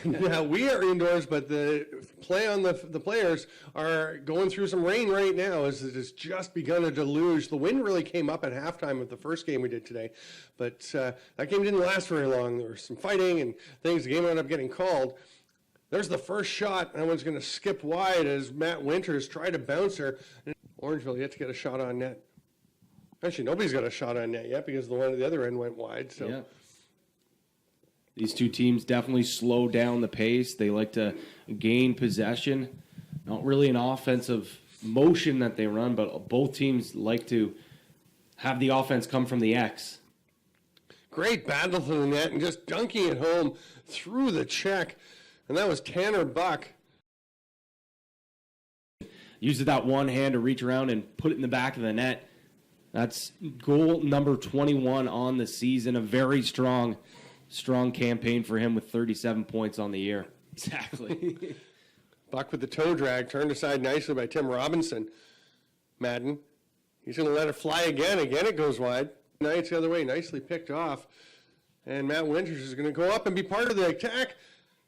Yeah, we are indoors, but the play on the players are going through some rain right now as it has just begun to deluge. The wind really came up at halftime of the first game we did today, but that game didn't last very long. There was some fighting and things. The game ended up getting called. There's the first shot. That one's going to skip wide as Matt Winters tried to bounce her. Orangeville yet to get a shot on net. Actually, nobody's got a shot on net yet because the one at the other end went wide. So. Yeah. These two teams definitely slow down the pace. They like to gain possession. Not really an offensive motion that they run, but both teams like to have the offense come from the X. Great battle to the net and just dunking it home through the check. And that was Tanner Buck. Uses that one hand to reach around and put it in the back of the net. That's goal number 21 on the season. A very strong campaign for him with 37 points on the year. Exactly. Buck with the toe drag, turned aside nicely by Tim Robinson. Madden, he's going to let it fly again. Again, it goes wide. Now it's the other way, nicely picked off. And Matt Winters is going to go up and be part of the attack.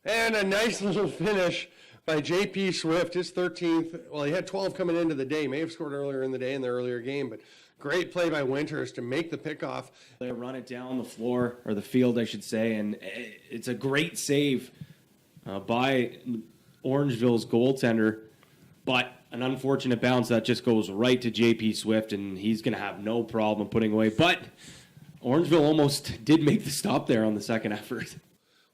And a nice little finish by J.P. Swift, his 13th. Well, he had 12 coming into the day. May have scored earlier in the day in the earlier game, but great play by Winters to make the pickoff. They run it down the floor, or the field, I should say, and it's a great save by Orangeville's goaltender, but an unfortunate bounce that just goes right to J.P. Swift, and he's going to have no problem putting away. But Orangeville almost did make the stop there on the second effort.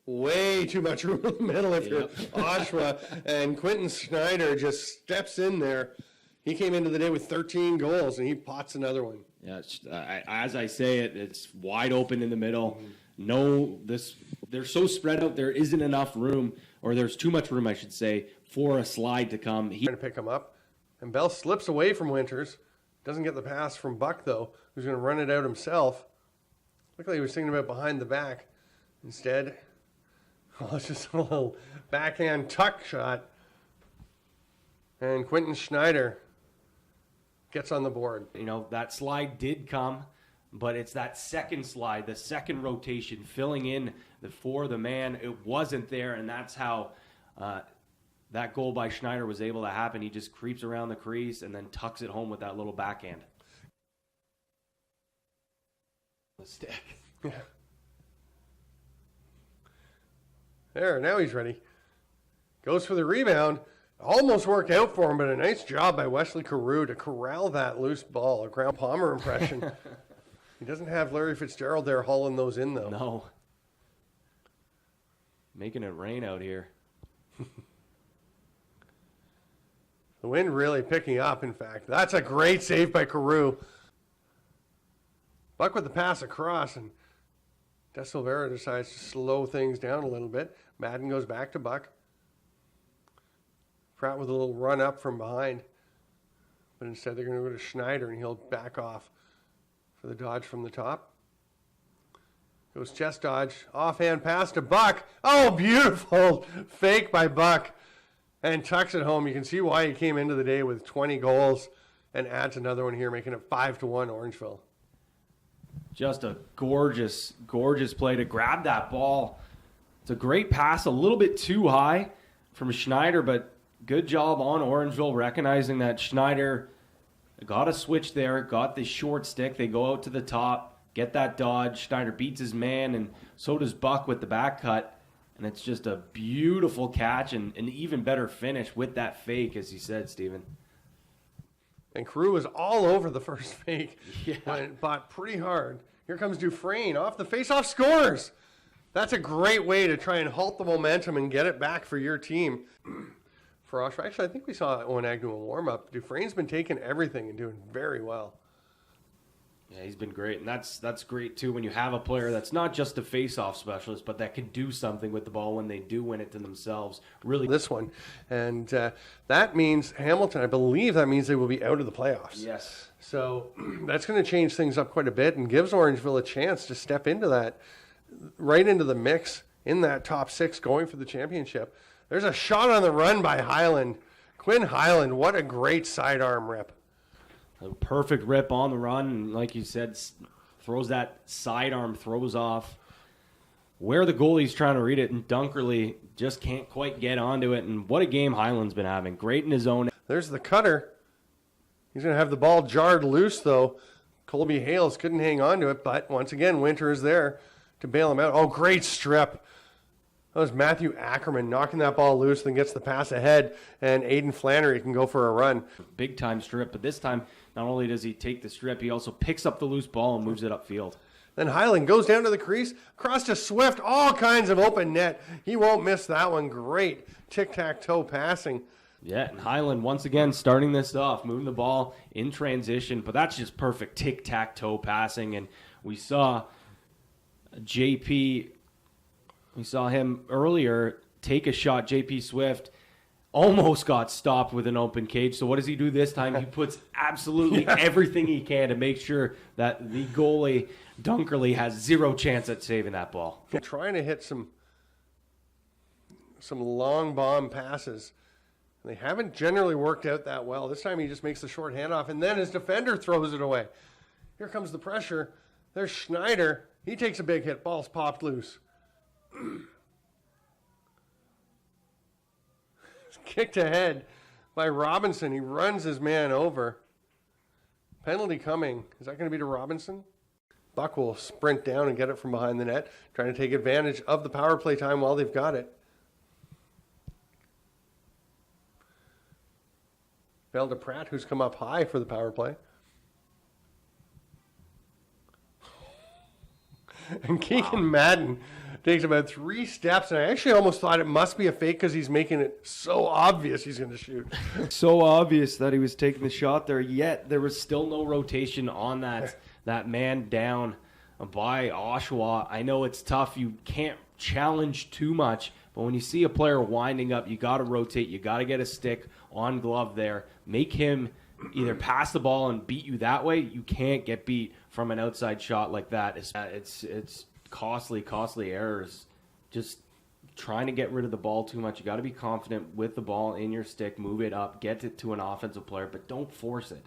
Way too much room in the middle if you're Oshawa, and Quentin Schneider just steps in there. He came into the day with 13 goals, and he pots another one. Yeah, as I say it, it's wide open in the middle. They're so spread out, there isn't enough room, or there's too much room, I should say, for a slide to come. He's trying to pick him up, and Bell slips away from Winters. Doesn't get the pass from Buck, though, who's going to run it out himself. Looked like he was thinking about behind the back. Instead, it's just a little backhand tuck shot. And Quentin Schneider gets on the board. You know, that slide did come, but it's that second slide, the second rotation, filling in for the man. It wasn't there, and that's how that goal by Schneider was able to happen. He just creeps around the crease and then tucks it home with that little backhand. The stick. Yeah. There, now he's ready. Goes for the rebound. Almost worked out for him, but a nice job by Wesley Carew to corral that loose ball. A Graham Palmer impression. He doesn't have Larry Fitzgerald there hauling those in, though. No. Making it rain out here. The wind really picking up, in fact. That's a great save by Carew. Buck with the pass across, and De Silveira decides to slow things down a little bit. Madden goes back to Buck. Pratt with a little run up from behind. But instead they're going to go to Schneider, and he'll back off for the dodge from the top. Goes chest dodge. Offhand pass to Buck. Oh, beautiful fake by Buck. And tucks it home. You can see why he came into the day with 20 goals and adds another one here, making it 5-1 Orangeville. Just a gorgeous, gorgeous play to grab that ball. It's a great pass, a little bit too high from Schneider, but good job on Orangeville recognizing that Schneider got a switch there, got the short stick. They go out to the top, get that dodge. Schneider beats his man, and so does Buck with the back cut. And it's just a beautiful catch and an even better finish with that fake, as you said, Stephen. And Carew was all over the first fake. Yeah. But pretty hard. Here comes Dufresne off the face-off, scores. That's a great way to try and halt the momentum and get it back for your team. For Oshawa, actually, I think we saw Owen Agnew in warm-up. Dufresne's been taking everything and doing very well. Yeah, he's been great, and that's great too when you have a player that's not just a face-off specialist, but that can do something with the ball when they do win it to themselves. Really, this one, and that means Hamilton. I believe that means they will be out of the playoffs. Yes. So that's going to change things up quite a bit and gives Orangeville a chance to step into that, right into the mix in that top six, going for the championship. There's a shot on the run by Highland, Quinn Highland. What a great sidearm rip. A perfect rip on the run, and like you said, throws that sidearm, throws off where the goalie's trying to read it, and Dunkerley just can't quite get onto it. And what a game Hyland's been having. Great in his own. There's the cutter. He's going to have the ball jarred loose, though. Colby Hales couldn't hang on to it, but once again, Winter is there to bail him out. Oh, great strip. That was Matthew Ackerman knocking that ball loose, then gets the pass ahead, and Aiden Flannery can go for a run. Big time strip, but this time, not only does he take the strip, he also picks up the loose ball and moves it upfield. Then Hyland goes down to the crease, across to Swift, all kinds of open net. He won't miss that one. Great tic-tac-toe passing. Yeah, and Hyland once again starting this off, moving the ball in transition, but that's just perfect tic-tac-toe passing. And we saw we saw him earlier take a shot. JP Swift almost got stopped with an open cage. So what does he do this time? He puts absolutely everything he can to make sure that the goalie, Dunkerley, has zero chance at saving that ball. Trying to hit some long bomb passes. They haven't generally worked out that well. This time he just makes the short handoff, and then his defender throws it away. Here comes the pressure. There's Schneider. He takes a big hit. Ball's popped loose. Kicked ahead by Robinson. He runs his man over. Penalty coming. Is that going to be to Robinson? Buck will sprint down and get it from behind the net, trying to take advantage of the power play time while they've got it. Bell to Pratt, who's come up high for the power play. And Keegan Madden takes about 3 steps, and I actually almost thought it must be a fake because he's making it so obvious he's going to shoot. So obvious that he was taking the shot there, yet there was still no rotation on that man down by Oshawa. I know it's tough. You can't challenge too much, but when you see a player winding up, you got to rotate. You got to get a stick on glove there. Make him either pass the ball and beat you that way. You can't get beat from an outside shot like that. It's costly errors. Just trying to get rid of the ball too much. You got to be confident with the ball in your stick, move it up, get it to an offensive player, but don't force it.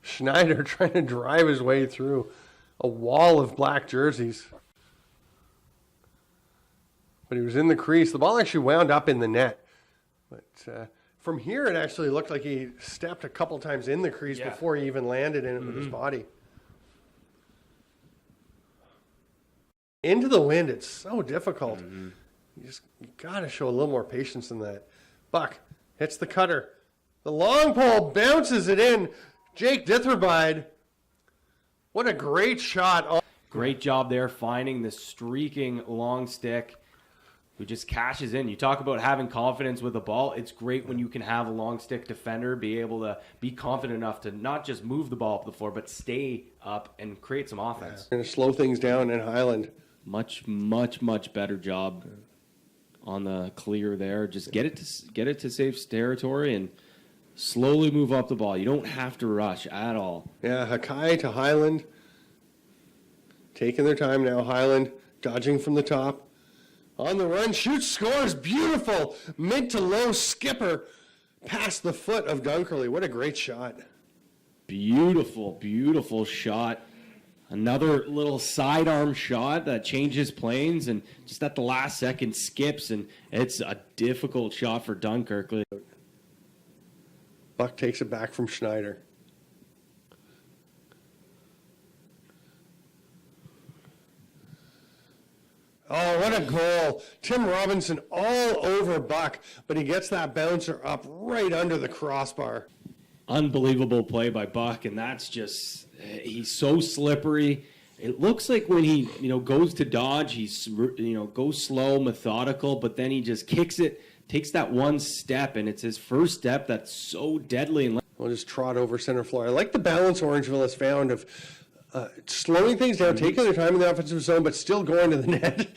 Schneider trying to drive his way through a wall of black jerseys. But he was in the crease. The ball actually wound up in the net. But from here, it actually looked like he stepped a couple times in the crease before he even landed in it with his body. Into the wind, it's so difficult. You got to show a little more patience than that. Buck hits the cutter. The long pole bounces it in. Jake Ditherbeid. What a great shot. Great job there finding the streaking long stick who just cashes in. You talk about having confidence with the ball. It's great when you can have a long stick defender be able to be confident enough to not just move the ball up the floor, but stay up and create some offense. Going to slow things down in Highland. Much better job on the clear there. Just get it to safe territory and slowly move up the ball. You don't have to rush at all. Yeah, Hakai to Highland. Taking their time now. Highland dodging from the top. On the run, shoots, scores, beautiful. Mid to low skipper past the foot of Dunkerley. What a great shot. Beautiful shot. Another little sidearm shot that changes planes and just at the last second skips, and it's a difficult shot for Dunkerley. Buck takes it back from Schneider. Oh, what a goal. Tim Robinson all over Buck, but he gets that bouncer up right under the crossbar. Unbelievable play by Buck, and that's just, he's so slippery. It looks like when he, goes to dodge, he's, goes slow, methodical, but then he just kicks it, takes that one step, and it's his first step that's so deadly. We'll just trot over center floor. I like the balance Orangeville has found of slowing things down, taking their time in the offensive zone, but still going to the net.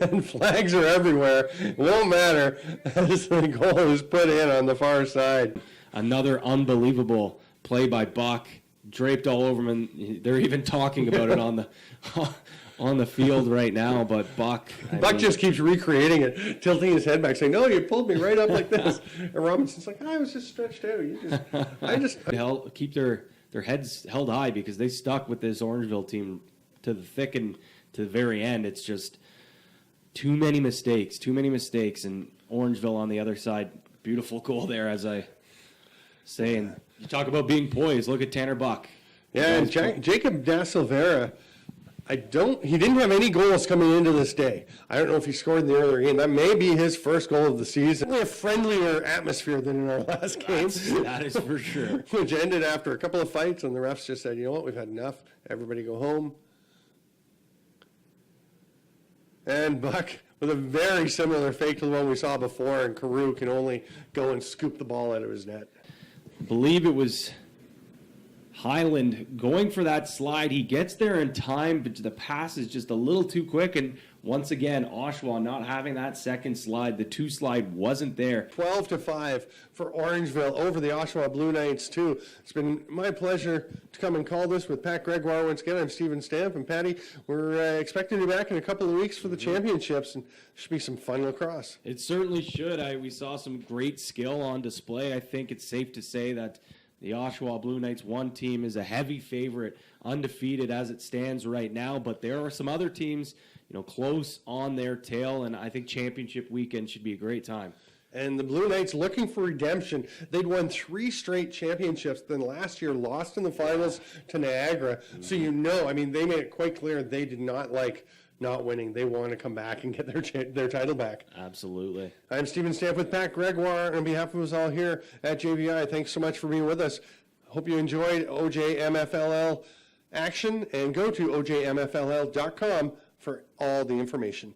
And flags are everywhere. It won't matter as the goal is put in on the far side. Another unbelievable play by Buck, draped all over him, and they're even talking about it on the field right now. But Buck just keeps recreating it, tilting his head back, saying, "No, you pulled me right up like this." And Robinson's like, "I was just stretched out. Keep their heads held high because they stuck with this Orangeville team to the thick and to the very end. It's just too many mistakes, and Orangeville on the other side. Beautiful goal there, as I say. And you talk about being poised. Look at Tanner Buck. Yeah, and Jacob Da Silveira, he didn't have any goals coming into this day. I don't know if he scored in the earlier game. That may be his first goal of the season. Only a friendlier atmosphere than in our last game. That is for sure. Which ended after a couple of fights, and the refs just said, you know what, we've had enough. Everybody go home. And Buck, with a very similar fake to the one we saw before, and Carew can only go and scoop the ball out of his net. I believe it was Highland going for that slide. He gets there in time, but the pass is just a little too quick. And once again, Oshawa not having that second slide. The 2 slide wasn't there. 12-5 for Orangeville over the Oshawa Blue Knights, too. It's been my pleasure to come and call this with Pat Gregoire once again. I'm Stephen Stamp. And Patty, we're expecting you back in a couple of weeks for the championships, and should be some fun lacrosse. It certainly should. We saw some great skill on display. I think it's safe to say that the Oshawa Blue Knights 1 team is a heavy favorite, undefeated as it stands right now, but there are some other teams, close on their tail, and I think championship weekend should be a great time. And the Blue Knights looking for redemption. They'd won 3 straight championships, then last year lost in the finals to Niagara. Mm-hmm. So they made it quite clear they did not like not winning. They want to come back and get their title back. Absolutely. I'm Stephen Stamp with Pat Gregoire. On behalf of us all here at JVI, thanks so much for being with us. Hope you enjoyed OJMFLL action, and go to OJMFLL.com for all the information.